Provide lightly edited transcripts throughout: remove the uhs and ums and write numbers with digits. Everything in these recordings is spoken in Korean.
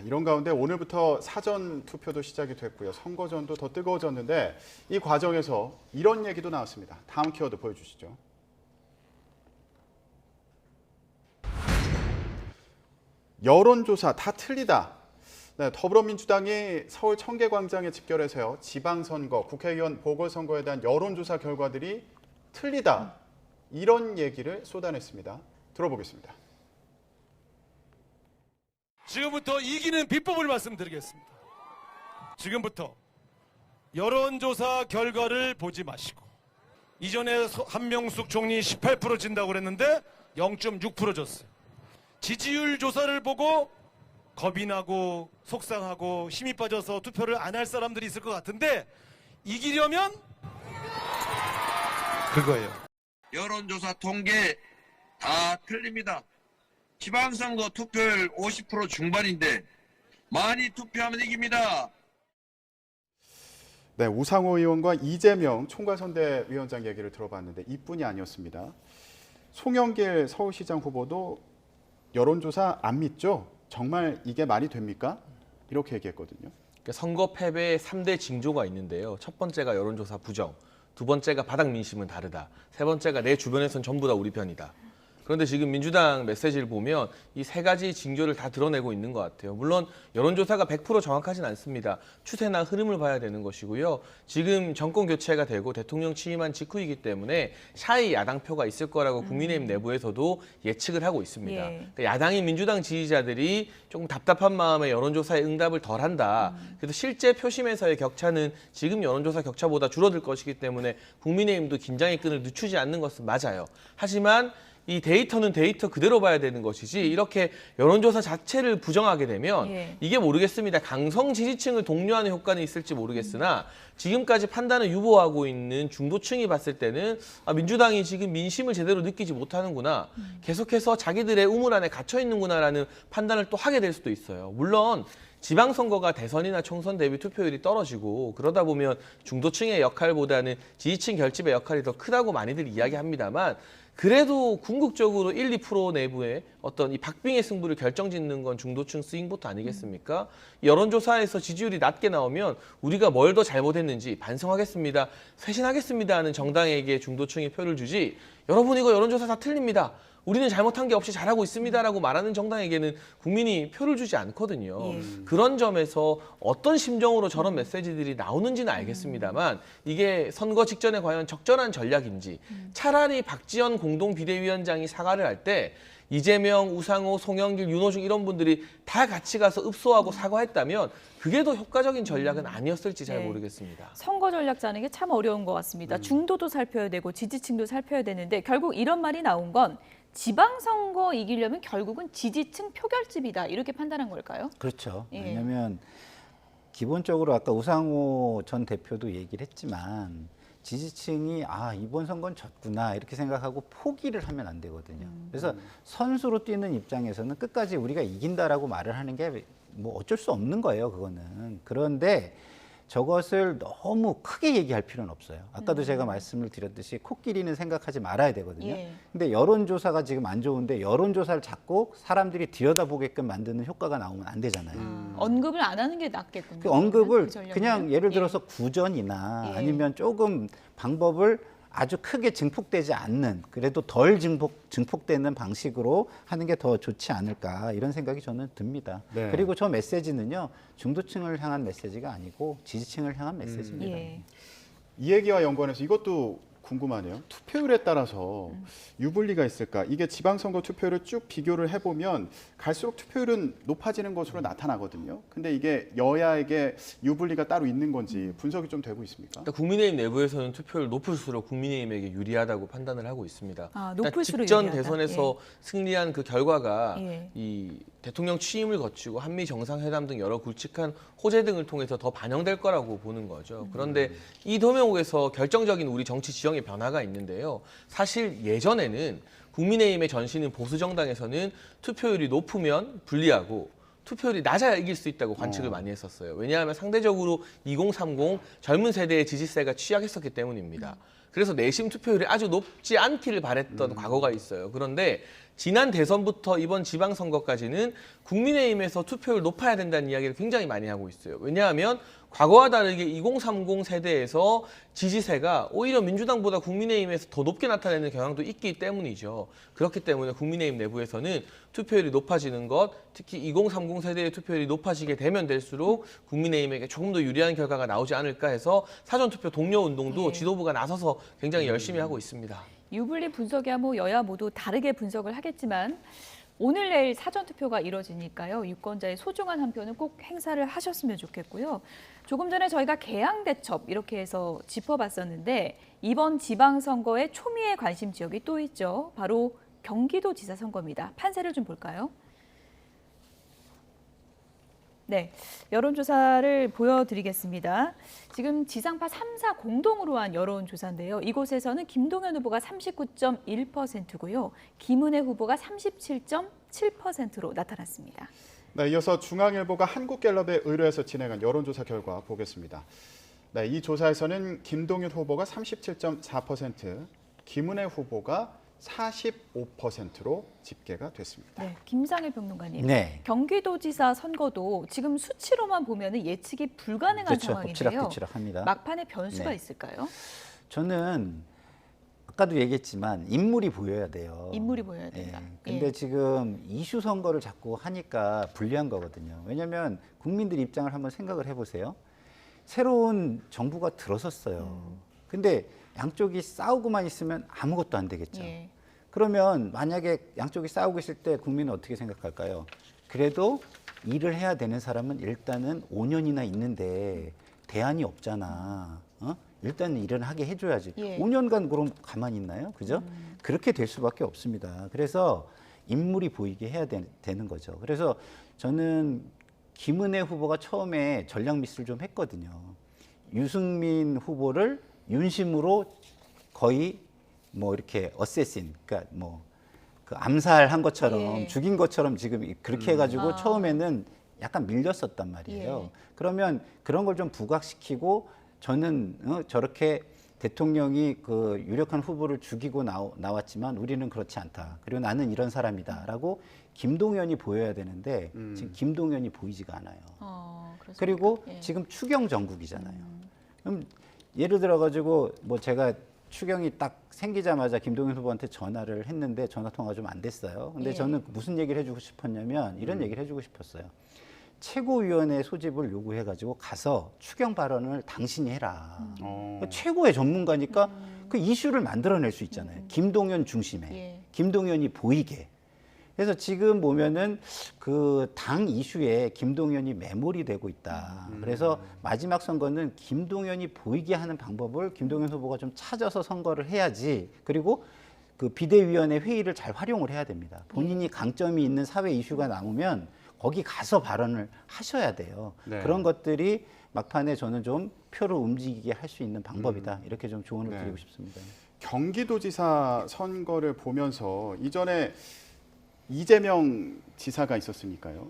이런 가운데 오늘부터 사전 투표도 시작이 됐고요. 선거전도 더 뜨거워졌는데 이 과정에서 이런 얘기도 나왔습니다. 다음 키워드 보여주시죠. 여론조사 다 틀리다. 네, 더불어민주당이 서울 청계광장에 집결해서요. 지방선거, 국회의원 보궐선거에 대한 여론조사 결과들이 틀리다. 이런 얘기를 쏟아냈습니다. 들어보겠습니다. 지금부터 이기는 비법을 말씀드리겠습니다. 지금부터 여론조사 결과를 보지 마시고 이전에 한명숙 총리 18% 진다고 그랬는데 0.6% 졌어요. 지지율 조사를 보고 겁이 나고 속상하고 힘이 빠져서 투표를 안 할 사람들이 있을 것 같은데 이기려면 그거예요. 여론조사 통계 다 틀립니다. 지방선거 투표율 50% 중반인데 많이 투표하면 이깁니다. 네, 우상호 의원과 이재명 총괄선대위원장 얘기를 들어봤는데 이뿐이 아니었습니다. 송영길 서울시장 후보도 여론조사 안 믿죠? 정말 이게 말이 됩니까? 이렇게 얘기했거든요. 선거 패배의 3대 징조가 있는데요. 첫 번째가 여론조사 부정, 두 번째가 바닥 민심은 다르다, 세 번째가 내 주변에선 전부 다 우리 편이다. 그런데 지금 민주당 메시지를 보면 이 세 가지 징조를 다 드러내고 있는 것 같아요. 물론 여론조사가 100% 정확하진 않습니다. 추세나 흐름을 봐야 되는 것이고요. 지금 정권 교체가 되고 대통령 취임한 직후이기 때문에 샤이 야당표가 있을 거라고 국민의힘 내부에서도 예측을 하고 있습니다. 예. 그러니까 야당인 민주당 지지자들이 조금 답답한 마음에 여론조사에 응답을 덜한다. 그래서 실제 표심에서의 격차는 지금 여론조사 격차보다 줄어들 것이기 때문에 국민의힘도 긴장의 끈을 늦추지 않는 것은 맞아요. 하지만 이 데이터는 데이터 그대로 봐야 되는 것이지 이렇게 여론조사 자체를 부정하게 되면 이게 모르겠습니다. 강성 지지층을 독려하는 효과는 있을지 모르겠으나 지금까지 판단을 유보하고 있는 중도층이 봤을 때는 민주당이 지금 민심을 제대로 느끼지 못하는구나. 계속해서 자기들의 우물 안에 갇혀 있는구나라는 판단을 또 하게 될 수도 있어요. 물론 지방선거가 대선이나 총선 대비 투표율이 떨어지고 그러다 보면 중도층의 역할보다는 지지층 결집의 역할이 더 크다고 많이들 이야기합니다만 그래도 궁극적으로 1, 2% 내부의 어떤 이 박빙의 승부를 결정짓는 건 중도층 스윙보트 아니겠습니까? 여론조사에서 지지율이 낮게 나오면 우리가 뭘 더 잘못했는지 반성하겠습니다, 쇄신하겠습니다 하는 정당에게 중도층이 표를 주지 여러분 이거 여론조사 다 틀립니다, 우리는 잘못한 게 없이 잘하고 있습니다라고 말하는 정당에게는 국민이 표를 주지 않거든요. 그런 점에서 어떤 심정으로 저런 메시지들이 나오는지는 알겠습니다만 이게 선거 직전에 과연 적절한 전략인지 차라리 박지원 공동비대위원장이 사과를 할 때 이재명, 우상호, 송영길, 윤호중 이런 분들이 다 같이 가서 읍소하고 사과했다면 그게 더 효과적인 전략은 아니었을지 잘 모르겠습니다. 선거 전략 짜는 게 참 어려운 것 같습니다. 중도도 살펴야 되고 지지층도 살펴야 되는데 결국 이런 말이 나온 건 지방선거 이기려면 결국은 지지층 표결집이다 이렇게 판단한 걸까요? 그렇죠. 예. 왜냐하면 기본적으로 아까 우상호 전 대표도 얘기를 했지만 지지층이 이번 선거는 졌구나 이렇게 생각하고 포기를 하면 안 되거든요. 그래서 선수로 뛰는 입장에서는 끝까지 우리가 이긴다라고 말을 하는 게 뭐 어쩔 수 없는 거예요, 그거는. 그런데 저것을 너무 크게 얘기할 필요는 없어요. 아까도 제가 말씀을 드렸듯이 코끼리는 생각하지 말아야 되거든요. 근데 여론조사가 지금 안 좋은데 여론조사를 자꾸 사람들이 들여다보게끔 만드는 효과가 나오면 안 되잖아요. 언급을 안 하는 게 낫겠군요. 그 언급을 그 전략은? 그냥 예를 들어서 구전이나 예. 아니면 조금 방법을 아주 크게 증폭되지 않는, 그래도 덜 증폭되는 방식으로 하는 게 더 좋지 않을까 이런 생각이 저는 듭니다. 네. 그리고 저 메시지는요, 중도층을 향한 메시지가 아니고 지지층을 향한 메시지입니다. 예. 이 얘기와 연관해서 이것도 궁금하네요. 투표율에 따라서 유불리가 있을까? 이게 지방선거 투표율을 쭉 비교를 해보면 갈수록 투표율은 높아지는 것으로 나타나거든요. 근데 이게 여야에게 유불리가 따로 있는 건지 분석이 좀 되고 있습니까? 일단 국민의힘 내부에서는 투표율 높을수록 국민의힘에게 유리하다고 판단을 하고 있습니다. 높을수록 직전 유리하다. 대선에서 승리한 그 결과가 예. 이 대통령 취임을 거치고 한미 정상회담 등 여러 굵직한 호재 등을 통해서 더 반영될 거라고 보는 거죠. 그런데 이 도명국에서 결정적인 우리 정치 지형의 변화가 있는데요. 사실 예전에는 국민의힘의 전신인 보수 정당에서는 투표율이 높으면 불리하고 투표율이 낮아야 이길 수 있다고 관측을 많이 했었어요. 왜냐하면 상대적으로 2030 젊은 세대의 지지세가 취약했었기 때문입니다. 그래서 내심 투표율이 아주 높지 않기를 바랬던 과거가 있어요. 그런데 지난 대선부터 이번 지방선거까지는 국민의힘에서 투표율 높아야 된다는 이야기를 굉장히 많이 하고 있어요. 왜냐하면 과거와 다르게 2030 세대에서 지지세가 오히려 민주당보다 국민의힘에서 더 높게 나타내는 경향도 있기 때문이죠. 그렇기 때문에 국민의힘 내부에서는 투표율이 높아지는 것, 특히 2030 세대의 투표율이 높아지게 되면 될수록 국민의힘에게 조금 더 유리한 결과가 나오지 않을까 해서 사전투표 독려 운동도 예. 지도부가 나서서 굉장히 열심히 하고 있습니다. 유불리 분석이야 뭐 여야 모두 다르게 분석을 하겠지만 오늘 내일 사전투표가 이뤄지니까요. 유권자의 소중한 한 표는 꼭 행사를 하셨으면 좋겠고요. 조금 전에 저희가 개항대첩 이렇게 해서 짚어봤었는데 이번 지방선거의 초미의 관심 지역이 또 있죠. 바로 경기도지사 선거입니다. 판세를 좀 볼까요? 네, 여론조사를 보여드리겠습니다. 지금 지상파 3사 공동으로 한 여론조사인데요. 이곳에서는 김동연 후보가 39.1%고요. 김은혜 후보가 37.7%로 나타났습니다. 네, 이어서 중앙일보가 한국갤럽에 의뢰해서 진행한 여론조사 결과 보겠습니다. 네, 이 조사에서는 김동연 후보가 37.4%, 김은혜 후보가 45%로 집계가 됐습니다. 네, 김상일 평론가님. 네. 경기도지사 선거도 지금 수치로만 보면 예측이 불가능한 그렇죠. 상황인데요. 엎치락뒤치락합니다. 막판에 변수가 네. 있을까요? 저는 아까도 얘기했지만 인물이 보여야 돼요. 인물이 보여야 된다. 근데 예. 지금 이슈 선거를 자꾸 하니까 불리한 거거든요. 왜냐하면 국민들 입장을 한번 생각을 해보세요. 새로운 정부가 들어섰어요. 근데 양쪽이 싸우고만 있으면 아무것도 안 되겠죠. 예. 그러면 만약에 양쪽이 싸우고 있을 때 국민은 어떻게 생각할까요? 그래도 일을 해야 되는 사람은 일단은 5년이나 있는데 대안이 없잖아. 일단 일은 하게 해줘야지. 예. 5년간 그럼 가만히 있나요? 그죠? 그렇게 될 수밖에 없습니다. 그래서 인물이 보이게 해야 되는 거죠. 그래서 저는 김은혜 후보가 처음에 전략 미스를 좀 했거든요. 유승민 후보를 윤심으로 거의 뭐 이렇게 어세신, 그러니까 뭐 그 암살한 것처럼 예. 죽인 것처럼 지금 그렇게 해가지고 처음에는 약간 밀렸었단 말이에요. 예. 그러면 그런 걸 좀 부각시키고 저는 저렇게 대통령이 그 유력한 후보를 죽이고 나왔지만 우리는 그렇지 않다. 그리고 나는 이런 사람이다라고 김동연이 보여야 되는데 지금 김동연이 보이지가 않아요. 그렇습니까? 그리고 예. 지금 추경 정국이잖아요. 그럼 예를 들어가지고 뭐 제가 추경이 딱 생기자마자 김동연 후보한테 전화를 했는데 전화 통화가 좀 안 됐어요. 근데 예. 저는 무슨 얘기를 해주고 싶었냐면 이런 얘기를 해주고 싶었어요. 최고위원회 소집을 요구해가지고 가서 추경 발언을 당신이 해라. 그러니까 최고의 전문가니까 그 이슈를 만들어낼 수 있잖아요. 김동연 중심에, 예. 김동연이 보이게. 그래서 지금 보면은 그 당 이슈에 김동연이 메모리 되고 있다. 그래서 마지막 선거는 김동연이 보이게 하는 방법을 김동연 후보가 좀 찾아서 선거를 해야지. 그리고 그 비대위원회 회의를 잘 활용을 해야 됩니다. 본인이 강점이 있는 사회 이슈가 나오면 거기 가서 발언을 하셔야 돼요. 네. 그런 것들이 막판에 저는 좀 표를 움직이게 할 수 있는 방법이다. 이렇게 좀 조언을 네. 드리고 싶습니다. 경기도지사 선거를 보면서 이전에 이재명 지사가 있었으니까요.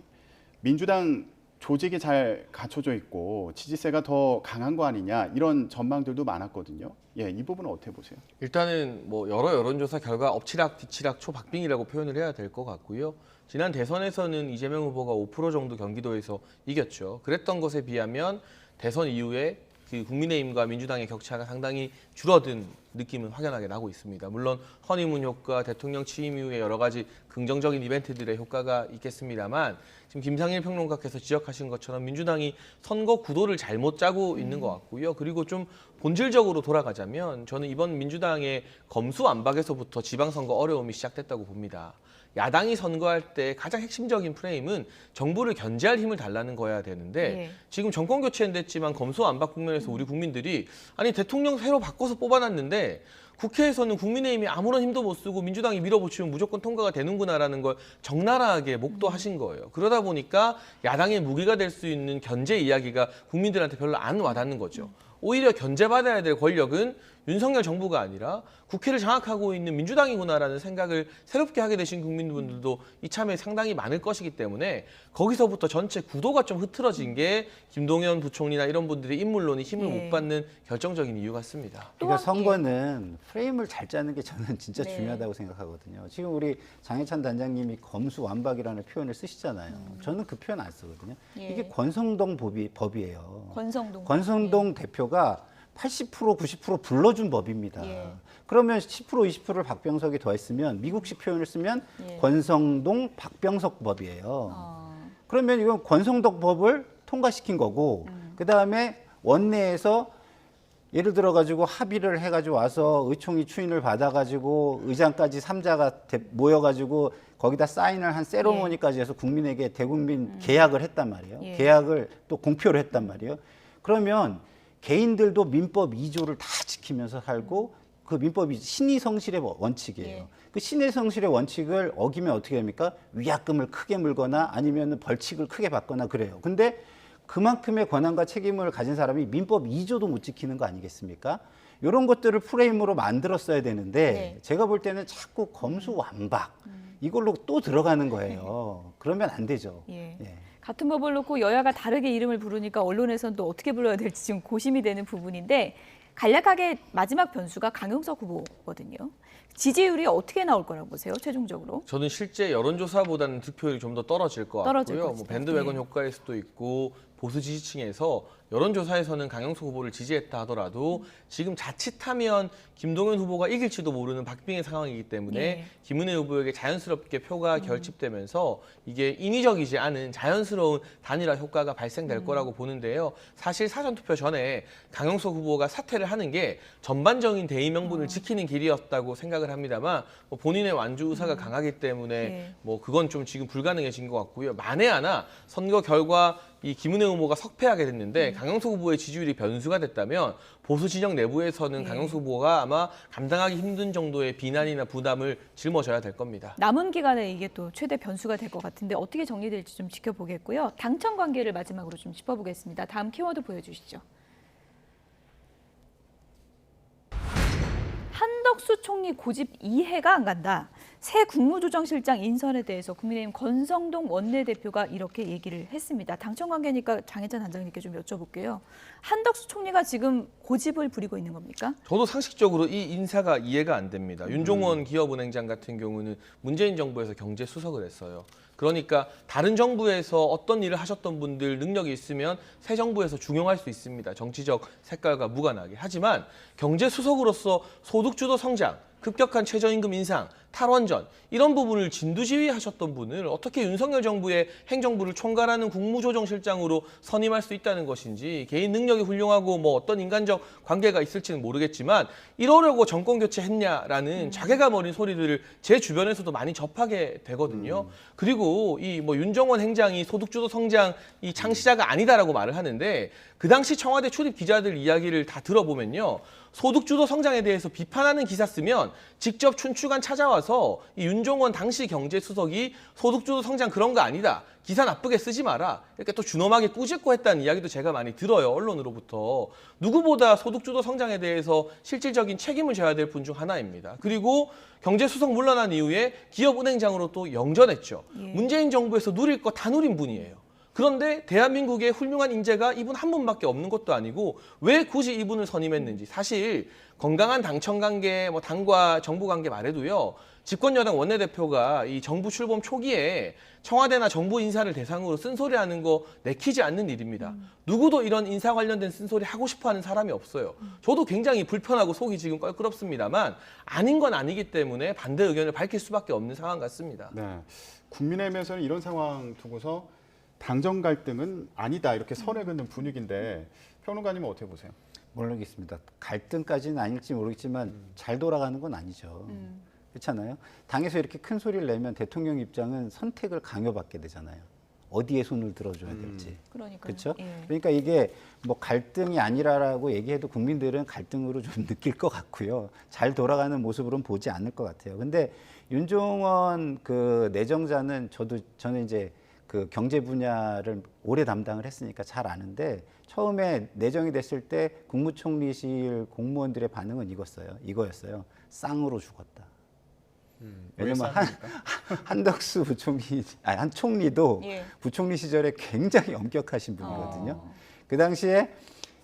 민주당 조직이 잘 갖춰져 있고 지지세가 더 강한 거 아니냐 이런 전망들도 많았거든요. 예, 이 부분은 어떻게 보세요? 일단은 뭐 여러 여론조사 결과 엎치락 뒤치락 초박빙이라고 표현을 해야 될 것 같고요. 지난 대선에서는 이재명 후보가 5% 정도 경기도에서 이겼죠. 그랬던 것에 비하면 대선 이후에 그 국민의힘과 민주당의 격차가 상당히 줄어든 느낌은 확연하게 나고 있습니다. 물론 허니문 효과, 대통령 취임 이후에 여러 가지 긍정적인 이벤트들의 효과가 있겠습니다만 지금 김상일 평론가께서 지적하신 것처럼 민주당이 선거 구도를 잘못 짜고 있는 것 같고요. 그리고 좀 본질적으로 돌아가자면 저는 이번 민주당의 검수완박에서부터 지방선거 어려움이 시작됐다고 봅니다. 야당이 선거할 때 가장 핵심적인 프레임은 정부를 견제할 힘을 달라는 거여야 되는데 예. 지금 정권 교체는 됐지만 검수완박 국면에서 우리 국민들이 아니 대통령 새로 바꿔서 뽑아놨는데 국회에서는 국민의힘이 아무런 힘도 못 쓰고 민주당이 밀어붙이면 무조건 통과가 되는구나라는 걸 적나라하게 목도하신 거예요. 그러다 보니까 야당의 무기가 될 수 있는 견제 이야기가 국민들한테 별로 안 와닿는 거죠. 오히려 견제받아야 될 권력은 윤석열 정부가 아니라 국회를 장악하고 있는 민주당이구나라는 생각을 새롭게 하게 되신 국민분들도 이참에 상당히 많을 것이기 때문에 거기서부터 전체 구도가 좀 흐트러진 게 김동연 부총리나 이런 분들의 인물론이 힘을 예. 못 받는 결정적인 이유 같습니다. 그러니까 또한- 선거는 프레임을 잘 짜는 게 저는 진짜 네. 중요하다고 생각하거든요. 지금 우리 장해찬 단장님이 검수완박이라는 표현을 쓰시잖아요. 저는 그 표현 안 쓰거든요. 예. 이게 권성동 법이에요. 권성동. 권성동 대표가 80% 90% 불러준 법입니다. 예. 그러면 10% 20%를 박병석이 더했으면 미국식 표현을 쓰면 예. 권성동 박병석 법이에요. 어. 그러면 이건 권성동 법을 통과시킨 거고 그 다음에 원내에서 예를 들어 가지고 합의를 해가지고 와서 의총이 추인을 받아가지고 의장까지 3자가 모여가지고 거기다 사인을 한 세로모니까지 해서 국민에게 대국민 계약을 했단 말이에요. 예. 계약을 또 공표를 했단 말이에요. 그러면 개인들도 민법 2조를 다 지키면서 살고 그 민법이 신의 성실의 원칙이에요. 예. 그 신의 성실의 원칙을 어기면 어떻게 됩니까? 위약금을 크게 물거나 아니면 벌칙을 크게 받거나 그래요. 근데 그만큼의 권한과 책임을 가진 사람이 민법 2조도 못 지키는 거 아니겠습니까? 이런 것들을 프레임으로 만들었어야 되는데 네. 제가 볼 때는 자꾸 검수완박 이걸로 또 들어가는 거예요. 그러면 안 되죠. 예. 예. 같은 법을 놓고 여야가 다르게 이름을 부르니까 언론에서는 또 어떻게 불러야 될지 지금 고심이 되는 부분인데 간략하게 마지막 변수가 강용석 후보거든요. 지지율이 어떻게 나올 거라고 보세요, 최종적으로? 저는 실제 여론조사보다는 득표율이 좀 더 떨어질 것 떨어질 같고요. 것이다. 밴드웨건 예. 효과일 수도 있고 보수 지지층에서 여론조사에서는 강용석 후보를 지지했다 하더라도 지금 자칫하면 김동연 후보가 이길지도 모르는 박빙의 상황이기 때문에 예. 김은혜 후보에게 자연스럽게 표가 결집되면서 이게 인위적이지 않은 자연스러운 단일화 효과가 발생될 거라고 보는데요. 사실 사전투표 전에 강용석 후보가 사퇴를 하는 게 전반적인 대의 명분을 지키는 길이었다고 생각을 합니다만 뭐 본인의 완주 의사가 강하기 때문에 예. 뭐 그건 좀 지금 불가능해진 것 같고요. 만에 하나 선거 결과 이 김은혜 후보가 석패하게 됐는데 강용석 후보의 지지율이 변수가 됐다면 보수 진영 내부에서는 예. 강용석 후보가 아마 감당하기 힘든 정도의 비난이나 부담을 짊어져야 될 겁니다. 남은 기간에 이게 또 최대 변수가 될 것 같은데 어떻게 정리될지 좀 지켜보겠고요. 당청 관계를 마지막으로 좀 짚어보겠습니다. 다음 키워드 보여주시죠. 한덕수 총리 고집 이해가 안 간다. 새 국무조정실장 인선에 대해서 국민의힘 권성동 원내대표가 이렇게 얘기를 했습니다. 당청 관계니까 장혜찬 단장님께 좀 여쭤볼게요. 한덕수 총리가 지금 고집을 부리고 있는 겁니까? 저도 상식적으로 이 인사가 이해가 안 됩니다. 윤종원 기업은행장 같은 경우는 문재인 정부에서 경제수석을 했어요. 그러니까 다른 정부에서 어떤 일을 하셨던 분들 능력이 있으면 새 정부에서 중용할 수 있습니다. 정치적 색깔과 무관하게. 하지만 경제수석으로서 소득주도 성장, 급격한 최저임금 인상, 탈원전 이런 부분을 진두지휘하셨던 분을 어떻게 윤석열 정부의 행정부를 총괄하는 국무조정실장으로 선임할 수 있다는 것인지 개인 능력이 훌륭하고 뭐 어떤 인간적 관계가 있을지는 모르겠지만 이러려고 정권 교체했냐라는 자괴감 어린 소리들을 제 주변에서도 많이 접하게 되거든요. 그리고 이 뭐 윤정원 행장이 소득주도 성장 이 창시자가 아니다라고 말을 하는데 그 당시 청와대 출입 기자들 이야기를 다 들어보면요. 소득주도 성장에 대해서 비판하는 기사 쓰면 직접 춘추관 찾아와서 이 윤종원 당시 경제수석이 소득주도 성장 그런 거 아니다. 기사 나쁘게 쓰지 마라. 이렇게 또 준엄하게 꾸짖고 했다는 이야기도 제가 많이 들어요. 언론으로부터. 누구보다 소득주도 성장에 대해서 실질적인 책임을 져야 될 분 중 하나입니다. 그리고 경제수석 물러난 이후에 기업은행장으로 또 영전했죠. 예. 문재인 정부에서 누릴 거 다 누린 분이에요. 그런데 대한민국의 훌륭한 인재가 이분 한 분밖에 없는 것도 아니고 왜 굳이 이분을 선임했는지 사실 건강한 당청 관계, 뭐 당과 정부 관계 말해도요. 집권 여당 원내대표가 이 정부 출범 초기에 청와대나 정부 인사를 대상으로 쓴소리하는 거 내키지 않는 일입니다. 누구도 이런 인사 관련된 쓴소리 하고 싶어하는 사람이 없어요. 저도 굉장히 불편하고 속이 지금 껄끄럽습니다만 아닌 건 아니기 때문에 반대 의견을 밝힐 수밖에 없는 상황 같습니다. 네. 국민의힘에서는 이런 상황 두고서 당정 갈등은 아니다 이렇게 선을 긋는 분위기인데 평론가님은 어떻게 보세요? 모르겠습니다. 갈등까지는 아닐지 모르겠지만 잘 돌아가는 건 아니죠. 그렇잖아요. 당에서 이렇게 큰 소리를 내면 대통령 입장은 선택을 강요받게 되잖아요. 어디에 손을 들어줘야 될지. 그러니까요. 그렇죠? 예. 그러니까 이게 뭐 갈등이 아니라라고 얘기해도 국민들은 갈등으로 좀 느낄 것 같고요. 잘 돌아가는 모습으로는 보지 않을 것 같아요. 근데 윤종원 그 내정자는 저는 이제 그 경제 분야를 오래 담당을 했으니까 잘 아는데 처음에 내정이 됐을 때 국무총리실 공무원들의 반응은 이거였어요. 쌍으로 죽었다. 왜냐면 한덕수 한 총리도 예. 부총리 시절에 굉장히 엄격하신 분이거든요. 그 당시에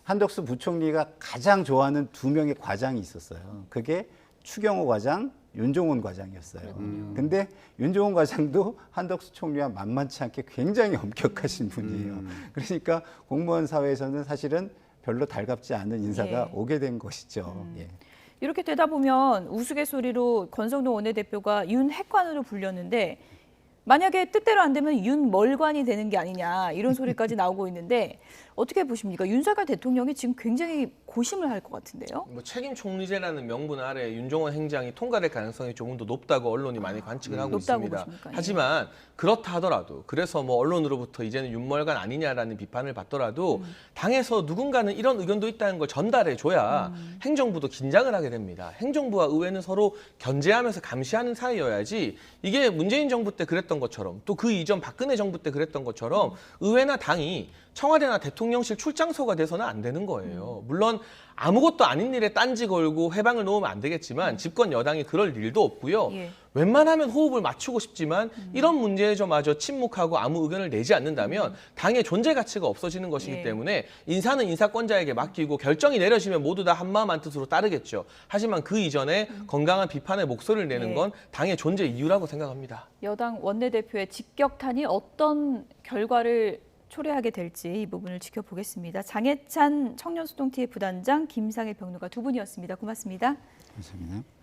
한덕수 부총리가 가장 좋아하는 두 명의 과장이 있었어요. 그게 추경호 과장, 윤종원 과장이었어요. 근데 윤종원 과장도 한덕수 총리와 만만치 않게 굉장히 엄격하신 분이에요. 그러니까 공무원 사회에서는 사실은 별로 달갑지 않은 인사가 예. 오게 된 것이죠. 예. 이렇게 되다 보면 우스갯소리로 권성동 원내대표가 윤핵관으로 불렸는데 만약에 뜻대로 안 되면 윤멀관이 되는 게 아니냐 이런 소리까지 나오고 있는데 어떻게 보십니까? 윤석열 대통령이 지금 굉장히 고심을 할 것 같은데요. 뭐 책임 총리제라는 명분 아래 윤종원 행장이 통과될 가능성이 조금 더 높다고 언론이 많이 관측을 하고 높다고 있습니다. 보십니까? 예. 하지만 그렇다 하더라도 그래서 뭐 언론으로부터 이제는 윤멀관 아니냐라는 비판을 받더라도 당에서 누군가는 이런 의견도 있다는 걸 전달해 줘야 행정부도 긴장을 하게 됩니다. 행정부와 의회는 서로 견제하면서 감시하는 사이여야지 이게 문재인 정부 때 그랬던 것처럼 또 그 이전 박근혜 정부 때 그랬던 것처럼 의회나 당이 청와대나 대통령실 출장소가 돼서는 안 되는 거예요. 물론 아무것도 아닌 일에 딴지 걸고 회방을 놓으면 안 되겠지만 집권 여당이 그럴 일도 없고요. 예. 웬만하면 호흡을 맞추고 싶지만 이런 문제에서마저 침묵하고 아무 의견을 내지 않는다면 당의 존재 가치가 없어지는 것이기 예. 때문에 인사는 인사권자에게 맡기고 결정이 내려지면 모두 다 한마음 한뜻으로 따르겠죠. 하지만 그 이전에 건강한 비판의 목소리를 내는 예. 건 당의 존재 이유라고 생각합니다. 여당 원내대표의 직격탄이 어떤 결과를 초래하게 될지 이 부분을 지켜보겠습니다. 장해찬 청년수동TF 부단장, 김상일 평론가 두 분이었습니다. 고맙습니다. 감사합니다.